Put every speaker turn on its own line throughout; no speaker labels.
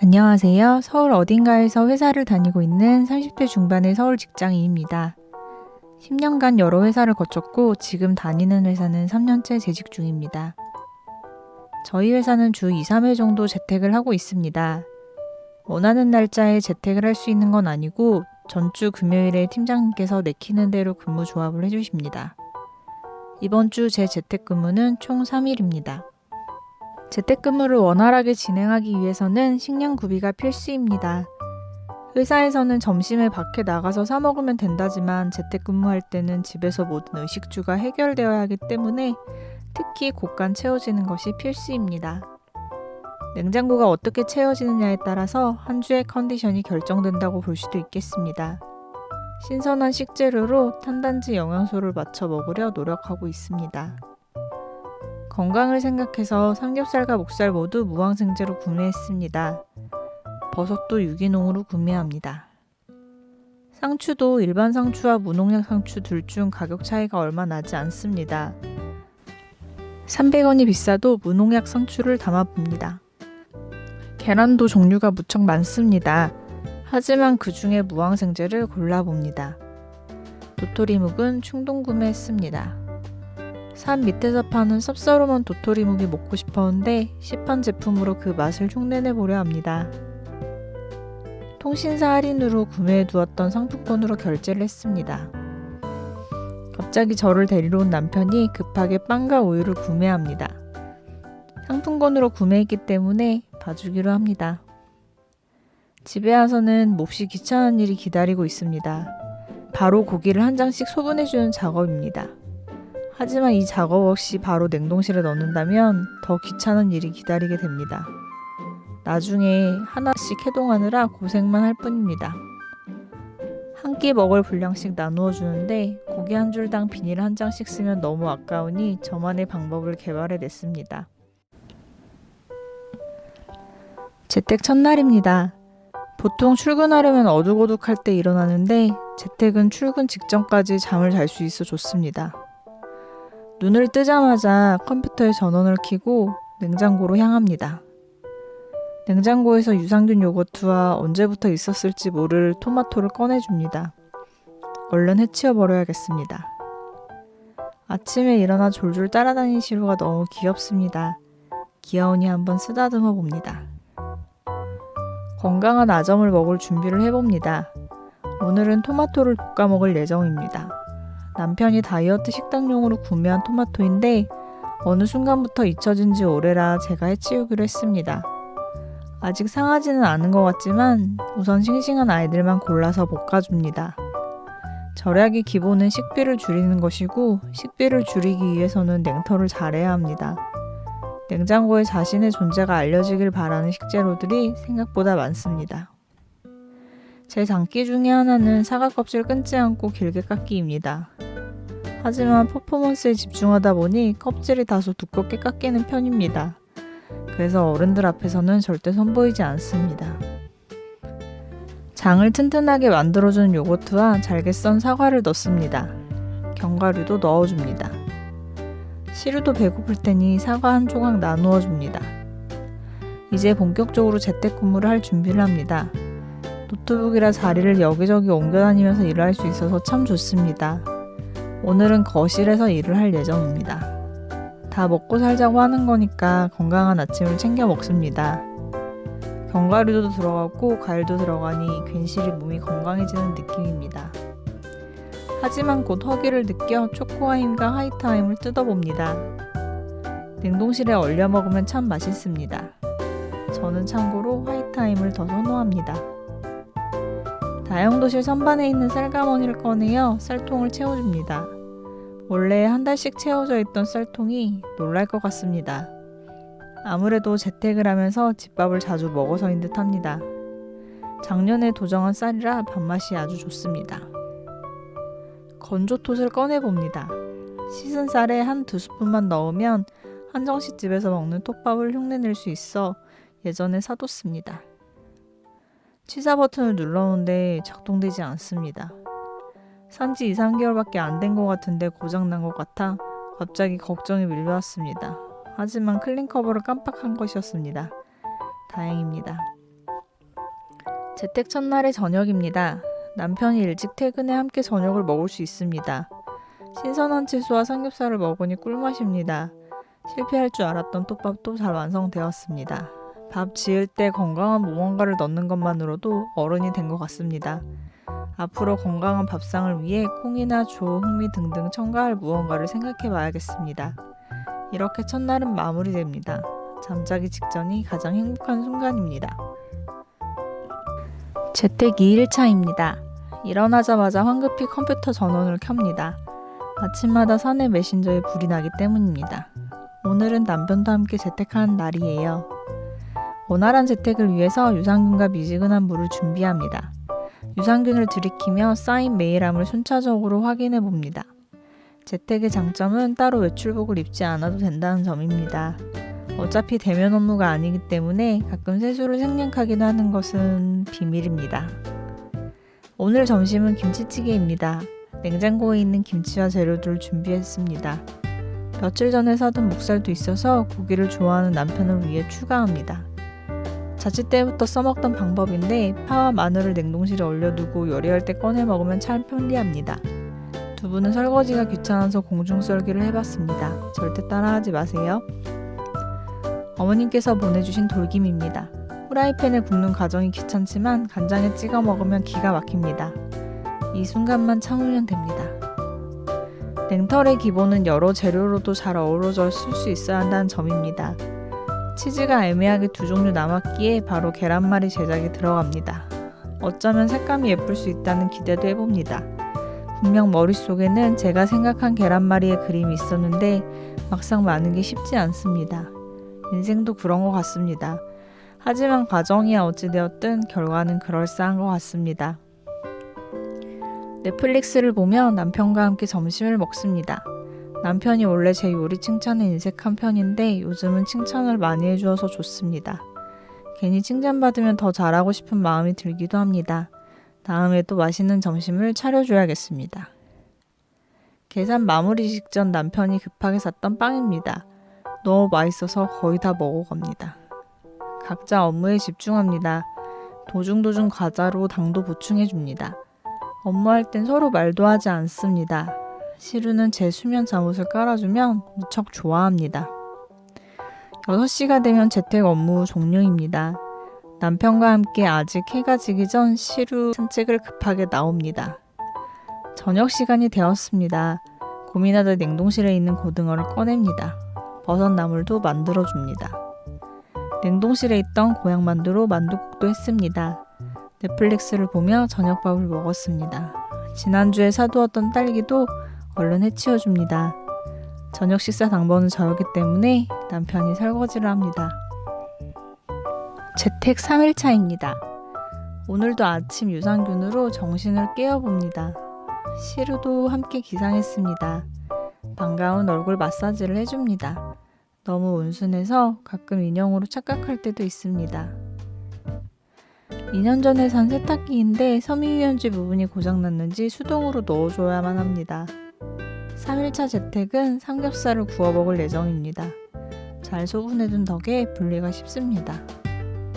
안녕하세요. 서울 어딘가에서 회사를 다니고 있는 30대 중반의 서울 직장인입니다. 10년간 여러 회사를 거쳤고 지금 다니는 회사는 3년째 재직 중입니다. 저희 회사는 주 2, 3회 정도 재택을 하고 있습니다. 원하는 날짜에 재택을 할 수 있는 건 아니고 전주 금요일에 팀장님께서 내키는 대로 근무 조합을 해주십니다. 이번 주 제 재택근무는 총 3일입니다. 재택근무를 원활하게 진행하기 위해서는 식량 구비가 필수입니다. 회사에서는 점심에 밖에 나가서 사 먹으면 된다지만 재택근무할 때는 집에서 모든 의식주가 해결되어야 하기 때문에 특히 곳간 채워지는 것이 필수입니다. 냉장고가 어떻게 채워지느냐에 따라서 한 주의 컨디션이 결정된다고 볼 수도 있겠습니다. 신선한 식재료로 탄단지 영양소를 맞춰 먹으려 노력하고 있습니다. 건강을 생각해서 삼겹살과 목살 모두 무항생제로 구매했습니다. 버섯도 유기농으로 구매합니다. 상추도 일반 상추와 무농약 상추 둘 중 가격 차이가 얼마 나지 않습니다. 300원이 비싸도 무농약 상추를 담아봅니다. 계란도 종류가 무척 많습니다. 하지만 그 중에 무항생제를 골라봅니다. 도토리묵은 충동 구매했습니다. 산 밑에서 파는 쌉싸름한 도토리묵이 먹고 싶었는데 시판 제품으로 그 맛을 흉내내보려 합니다. 통신사 할인으로 구매해두었던 상품권으로 결제를 했습니다. 갑자기 저를 데리러 온 남편이 급하게 빵과 우유를 구매합니다. 상품권으로 구매했기 때문에 봐주기로 합니다. 집에 와서는 몹시 귀찮은 일이 기다리고 있습니다. 바로 고기를 한 장씩 소분해주는 작업입니다. 하지만 이 작업 없이 바로 냉동실에 넣는다면 더 귀찮은 일이 기다리게 됩니다. 나중에 하나씩 해동하느라 고생만 할 뿐입니다. 한 끼 먹을 분량씩 나누어 주는데 고기 한 줄당 비닐 한 장씩 쓰면 너무 아까우니 저만의 방법을 개발해냈습니다. 재택 첫날입니다. 보통 출근하려면 어둑어둑할 때 일어나는데 재택은 출근 직전까지 잠을 잘 수 있어 좋습니다. 눈을 뜨자마자 컴퓨터에 전원을 켜고 냉장고로 향합니다. 냉장고에서 유산균 요거트와 언제부터 있었을지 모를 토마토를 꺼내줍니다. 얼른 해치워버려야겠습니다. 아침에 일어나 졸졸 따라다니는 시루가 너무 귀엽습니다. 귀여우니 한번 쓰다듬어 봅니다. 건강한 아점을 먹을 준비를 해봅니다. 오늘은 토마토를 볶아 먹을 예정입니다. 남편이 다이어트 식단용으로 구매한 토마토인데 어느 순간부터 잊혀진 지 오래라 제가 해치우기로 했습니다. 아직 상하지는 않은 것 같지만 우선 싱싱한 아이들만 골라서 볶아줍니다. 절약의 기본은 식비를 줄이는 것이고 식비를 줄이기 위해서는 냉털을 잘해야 합니다. 냉장고에 자신의 존재가 알려지길 바라는 식재료들이 생각보다 많습니다. 제 장기 중에 하나는 사과 껍질 끊지 않고 길게 깎기입니다. 하지만 퍼포먼스에 집중하다 보니 껍질이 다소 두껍게 깎이는 편입니다. 그래서 어른들 앞에서는 절대 선보이지 않습니다. 장을 튼튼하게 만들어주는 요거트와 잘게 썬 사과를 넣습니다. 견과류도 넣어줍니다. 시루도 배고플 테니 사과 한 조각 나누어 줍니다. 이제 본격적으로 재택근무를 할 준비를 합니다. 노트북이라 자리를 여기저기 옮겨 다니면서 일을 할 수 있어서 참 좋습니다. 오늘은 거실에서 일을 할 예정입니다. 다 먹고 살자고 하는 거니까 건강한 아침을 챙겨 먹습니다. 견과류도 들어가고 과일도 들어가니 괜시리 몸이 건강해지는 느낌입니다. 하지만 곧 허기를 느껴 초코아임과 화이트아임을 뜯어봅니다. 냉동실에 얼려 먹으면 참 맛있습니다. 저는 참고로 화이트아임을 더 선호합니다. 다용도실 선반에 있는 쌀가마니를 꺼내어 쌀통을 채워줍니다. 원래 한 달씩 채워져 있던 쌀통이 놀랄 것 같습니다. 아무래도 재택을 하면서 집밥을 자주 먹어서인 듯 합니다. 작년에 도정한 쌀이라 밥맛이 아주 좋습니다. 건조톳을 꺼내봅니다. 씻은 쌀에 한 2스푼만 넣으면 한정식 집에서 먹는 톱밥을 흉내낼 수 있어 예전에 사뒀습니다. 취사 버튼을 눌러놓는데 작동되지 않습니다. 산지 2, 3개월밖에 안 된 것 같은데 고장난 것 같아 갑자기 걱정이 밀려왔습니다. 하지만 클린 커버를 깜빡한 것이었습니다. 다행입니다. 재택 첫날의 저녁입니다. 남편이 일찍 퇴근해 함께 저녁을 먹을 수 있습니다. 신선한 채소와 삼겹살을 먹으니 꿀맛입니다. 실패할 줄 알았던 톱밥도 잘 완성되었습니다. 밥 지을 때 건강한 무언가를 넣는 것만으로도 어른이 된 것 같습니다. 앞으로 건강한 밥상을 위해 콩이나 조, 흑미 등등 첨가할 무언가를 생각해 봐야겠습니다. 이렇게 첫날은 마무리됩니다. 잠자기 직전이 가장 행복한 순간입니다. 재택 2일차입니다. 일어나자마자 황급히 컴퓨터 전원을 켭니다. 아침마다 사내 메신저에 불이 나기 때문입니다. 오늘은 남편도 함께 재택하는 날이에요. 원활한 재택을 위해서 유산균과 미지근한 물을 준비합니다. 유산균을 들이키며 쌓인 메일함을 순차적으로 확인해 봅니다. 재택의 장점은 따로 외출복을 입지 않아도 된다는 점입니다. 어차피 대면 업무가 아니기 때문에 가끔 세수를 생략하기도 하는 것은 비밀입니다. 오늘 점심은 김치찌개입니다. 냉장고에 있는 김치와 재료들을 준비했습니다. 며칠 전에 사둔 목살도 있어서 고기를 좋아하는 남편을 위해 추가합니다. 자취 때부터 써먹던 방법인데 파와 마늘을 냉동실에 얼려두고 요리할 때 꺼내 먹으면 참 편리합니다. 두부는 설거지가 귀찮아서 공중썰기를 해봤습니다. 절대 따라하지 마세요. 어머님께서 보내주신 돌김입니다. 후라이팬에 굽는 과정이 귀찮지만 간장에 찍어 먹으면 기가 막힙니다. 이 순간만 참으면 됩니다. 냉털의 기본은 여러 재료로도 잘 어우러져 쓸 수 있어야 한다는 점입니다. 치즈가 애매하게 두 종류 남았기에 바로 계란말이 제작에 들어갑니다. 어쩌면 색감이 예쁠 수 있다는 기대도 해봅니다. 분명 머릿속에는 제가 생각한 계란말이의 그림이 있었는데 막상 마는 게 쉽지 않습니다. 인생도 그런 것 같습니다. 하지만 과정이야 어찌되었든 결과는 그럴싸한 것 같습니다. 넷플릭스를 보며 남편과 함께 점심을 먹습니다. 남편이 원래 제 요리 칭찬에 인색한 편인데 요즘은 칭찬을 많이 해주어서 좋습니다. 괜히 칭찬받으면 더 잘하고 싶은 마음이 들기도 합니다. 다음에도 맛있는 점심을 차려줘야겠습니다. 계산 마무리 직전 남편이 급하게 샀던 빵입니다. 너무 맛있어서 거의 다 먹어갑니다. 각자 업무에 집중합니다. 도중도중 과자로 당도 보충해줍니다. 업무할 땐 서로 말도 하지 않습니다. 시루는 제 수면 잠옷을 깔아주면 무척 좋아합니다. 6시가 되면 재택 업무 종료입니다. 남편과 함께 아직 해가 지기 전 시루 산책을 급하게 나옵니다. 저녁 시간이 되었습니다. 고민하다 냉동실에 있는 고등어를 꺼냅니다. 버섯 나물도 만들어줍니다. 냉동실에 있던 고향만두로 만두국도 했습니다. 넷플릭스를 보며 저녁밥을 먹었습니다. 지난주에 사두었던 딸기도 얼른 해치워줍니다. 저녁 식사 당번은 저였기 때문에 남편이 설거지를 합니다. 재택 3일차입니다. 오늘도 아침 유산균으로 정신을 깨워봅니다. 시루도 함께 기상했습니다. 반가운 얼굴 마사지를 해줍니다. 너무 온순해서 가끔 인형으로 착각할 때도 있습니다. 2년 전에 산 세탁기인데 섬유유연제 부분이 고장났는지 수동으로 넣어줘야만 합니다. 3일차 재택은 삼겹살을 구워 먹을 예정입니다. 잘 소분해둔 덕에 분리가 쉽습니다.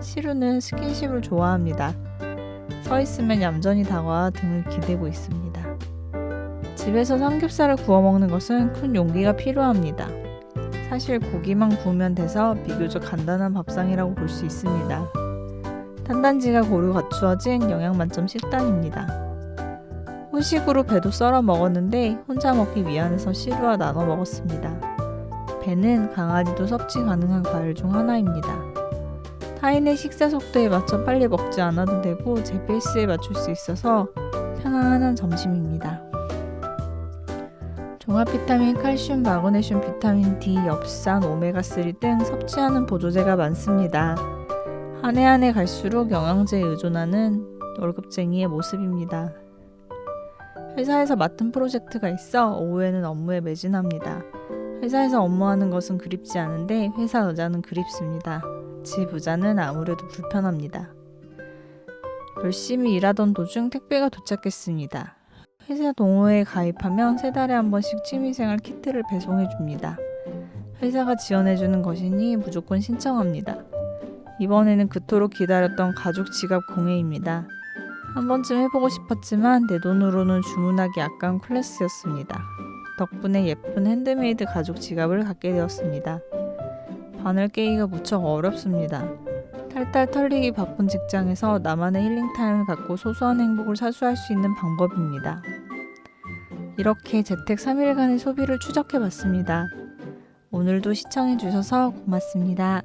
시루는 스킨십을 좋아합니다. 서 있으면 얌전히 다가와 등을 기대고 있습니다. 집에서 삼겹살을 구워 먹는 것은 큰 용기가 필요합니다. 사실 고기만 구우면 돼서 비교적 간단한 밥상이라고 볼 수 있습니다. 탄단지가 고루 갖추어진 영양 만점 식단입니다. 후식으로 배도 썰어 먹었는데 혼자 먹기 미안해서 시루와 나눠 먹었습니다. 배는 강아지도 섭취 가능한 과일 중 하나입니다. 타인의 식사 속도에 맞춰 빨리 먹지 않아도 되고 제 페이스에 맞출 수 있어서 편안한 점심입니다. 종합 비타민, 칼슘, 마그네슘, 비타민 D, 엽산, 오메가3 등 섭취하는 보조제가 많습니다. 한 해 한 해 갈수록 영양제에 의존하는 월급쟁이의 모습입니다. 회사에서 맡은 프로젝트가 있어 오후에는 업무에 매진합니다. 회사에서 업무하는 것은 그립지 않은데 회사 의자는 그립습니다. 집 의자는 아무래도 불편합니다. 열심히 일하던 도중 택배가 도착했습니다. 회사 동호회에 가입하면 3달에 한 번씩 취미생활 키트를 배송해줍니다. 회사가 지원해주는 것이니 무조건 신청합니다. 이번에는 그토록 기다렸던 가죽 지갑 공예입니다. 한 번쯤 해보고 싶었지만 내 돈으로는 주문하기 약간 클래스였습니다. 덕분에 예쁜 핸드메이드 가죽 지갑을 갖게 되었습니다. 바늘 깨기가 무척 어렵습니다. 탈탈 털리기 바쁜 직장에서 나만의 힐링타임을 갖고 소소한 행복을 사수할 수 있는 방법입니다. 이렇게 재택 3일간의 소비를 추적해봤습니다. 오늘도 시청해주셔서 고맙습니다.